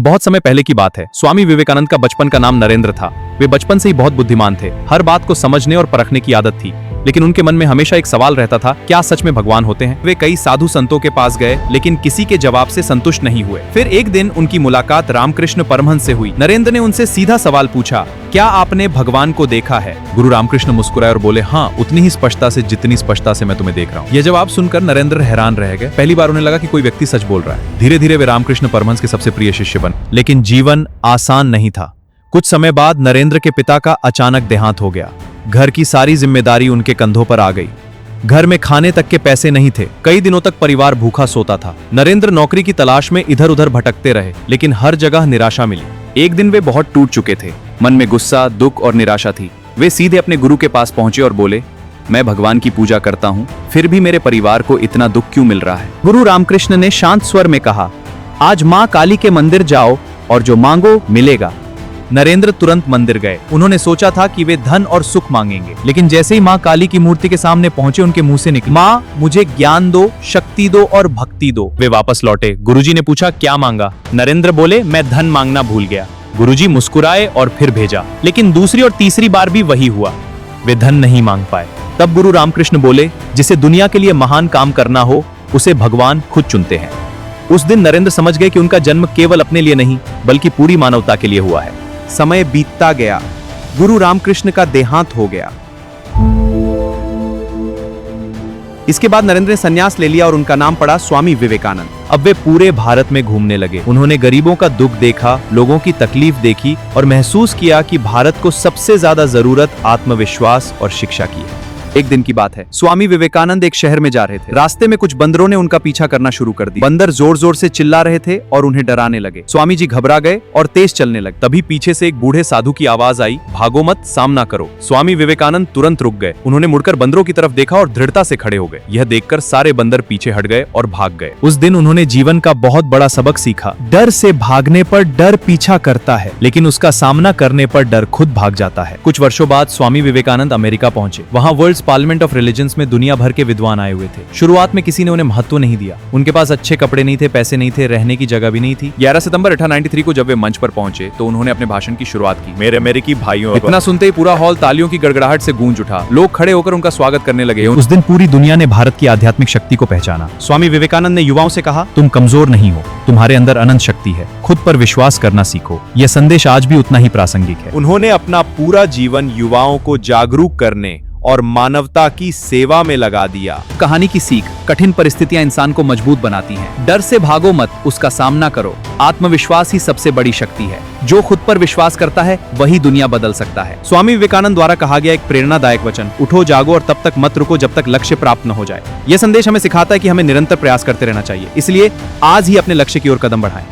बहुत समय पहले की बात है। स्वामी विवेकानंद का बचपन का नाम नरेंद्र था। वे बचपन से ही बहुत बुद्धिमान थे। हर बात को समझने और परखने की आदत थी, लेकिन उनके मन में हमेशा एक सवाल रहता था, क्या सच में भगवान होते हैं? वे कई साधु संतों के पास गए, लेकिन किसी के जवाब से संतुष्ट नहीं हुए। फिर एक दिन उनकी मुलाकात रामकृष्ण परमहंस से हुई। नरेंद्र ने उनसे सीधा सवाल पूछा, क्या आपने भगवान को देखा है? गुरु रामकृष्ण मुस्कुराए और बोले, हाँ, उतनी ही स्पष्टता से जितनी स्पष्टता से मैं तुम्हें देख रहा हूँ। यह जवाब सुनकर नरेंद्र हैरान रह गए। पहली बार उन्हें लगा कि कोई व्यक्ति सच बोल रहा है। धीरे धीरे वे रामकृष्ण परमहंस के सबसे प्रिय शिष्य बने। लेकिन जीवन आसान नहीं था। कुछ समय बाद नरेंद्र के पिता का अचानक देहांत हो गया। घर की सारी जिम्मेदारी उनके कंधों पर आ गई। घर में खाने तक के पैसे नहीं थे। कई दिनों तक परिवार भूखा सोता था। नरेंद्र नौकरी की तलाश में इधर उधर भटकते रहे, लेकिन हर जगह निराशा मिली। एक दिन वे बहुत टूट चुके थे। मन में गुस्सा, दुख और निराशा थी। वे सीधे अपने गुरु के पास पहुंचे और बोले, मैं भगवान की पूजा करता हूँ, फिर भी मेरे परिवार को इतना दुख क्यों मिल रहा है? गुरु रामकृष्ण ने शांत स्वर में कहा, आज माँ काली के मंदिर जाओ और जो मांगो मिलेगा। नरेंद्र तुरंत मंदिर गए। उन्होंने सोचा था कि वे धन और सुख मांगेंगे, लेकिन जैसे ही माँ काली की मूर्ति के सामने पहुंचे, उनके मुंह से निकला, माँ मुझे ज्ञान दो, शक्ति दो और भक्ति दो। वे वापस लौटे। गुरुजी ने पूछा, क्या मांगा? नरेंद्र बोले, मैं धन मांगना भूल गया। गुरुजी मुस्कुराए और फिर भेजा, लेकिन दूसरी और तीसरी बार भी वही हुआ। वे धन नहीं मांग पाए। तब गुरु रामकृष्ण बोले, जिसे दुनिया के लिए महान काम करना हो, उसे भगवान खुद चुनते हैं। उस दिन नरेंद्र समझ गए कि उनका जन्म केवल अपने लिए नहीं, बल्कि पूरी मानवता के लिए हुआ है। समय बीतता गया। गुरु रामकृष्ण का देहांत हो गया। इसके बाद नरेंद्र ने संन्यास ले लिया और उनका नाम पड़ा स्वामी विवेकानंद। अब वे पूरे भारत में घूमने लगे। उन्होंने गरीबों का दुख देखा, लोगों की तकलीफ देखी और महसूस किया कि भारत को सबसे ज्यादा जरूरत आत्मविश्वास और शिक्षा की है। एक दिन की बात है। स्वामी विवेकानंद एक शहर में जा रहे थे। रास्ते में कुछ बंदरों ने उनका पीछा करना शुरू कर दिया। बंदर जोर जोर से चिल्ला रहे थे और उन्हें डराने लगे। स्वामी जी घबरा गए और तेज चलने लगे। तभी पीछे से एक बूढ़े साधु की आवाज आई, भागो मत, सामना करो। स्वामी विवेकानंद तुरंत रुक गए। उन्होंने मुड़कर बंदरों की तरफ देखा और दृढ़ता से खड़े हो गए। यह देखकर सारे बंदर पीछे हट गए और भाग गए। उस दिन उन्होंने जीवन का बहुत बड़ा सबक सीखा। डर से भागने पर डर पीछा करता है, लेकिन उसका सामना करने पर डर खुद भाग जाता है। कुछ वर्षों बाद स्वामी विवेकानंद अमेरिका पहुंचे। वहां वर्ल्ड पार्लियामेंट ऑफ रिलीजन में दुनिया भर के विद्वान आए हुए थे। शुरुआत में किसी ने उन्हें महत्व नहीं दिया। उनके पास अच्छे कपड़े नहीं थे, पैसे नहीं थे, रहने की जगह भी नहीं थी। 11 सितंबर 1893 को जब वे मंच पर पहुंचे तो उन्होंने अपने भाषण की शुरुआत की, मेरे अमेरिकी भाइयों। इतना सुनते ही पूरा हॉल तालियों की गड़गड़ाहट से गूंज उठा। लोग खड़े होकर उनका स्वागत करने लगे। उस दिन पूरी दुनिया ने भारत की आध्यात्मिक शक्ति को पहचाना। स्वामी विवेकानंद ने युवाओं से कहा, तुम कमजोर नहीं हो, तुम्हारे अंदर अनंत शक्ति है, खुद पर विश्वास करना सीखो। यह संदेश आज भी उतना ही प्रासंगिक है। उन्होंने अपना पूरा जीवन युवाओं को जागरूक करने और मानवता की सेवा में लगा दिया। कहानी की सीख, कठिन परिस्थितियां इंसान को मजबूत बनाती हैं। डर से भागो मत, उसका सामना करो। आत्मविश्वास ही सबसे बड़ी शक्ति है। जो खुद पर विश्वास करता है वही दुनिया बदल सकता है। स्वामी विवेकानंद द्वारा कहा गया एक प्रेरणादायक वचन, उठो जागो और तब तक मत रुको जब तक लक्ष्य प्राप्त न हो जाए। यह संदेश हमें सिखाता है कि हमें निरंतर प्रयास करते रहना चाहिए। इसलिए आज ही अपने लक्ष्य की ओर कदम बढ़ाएं।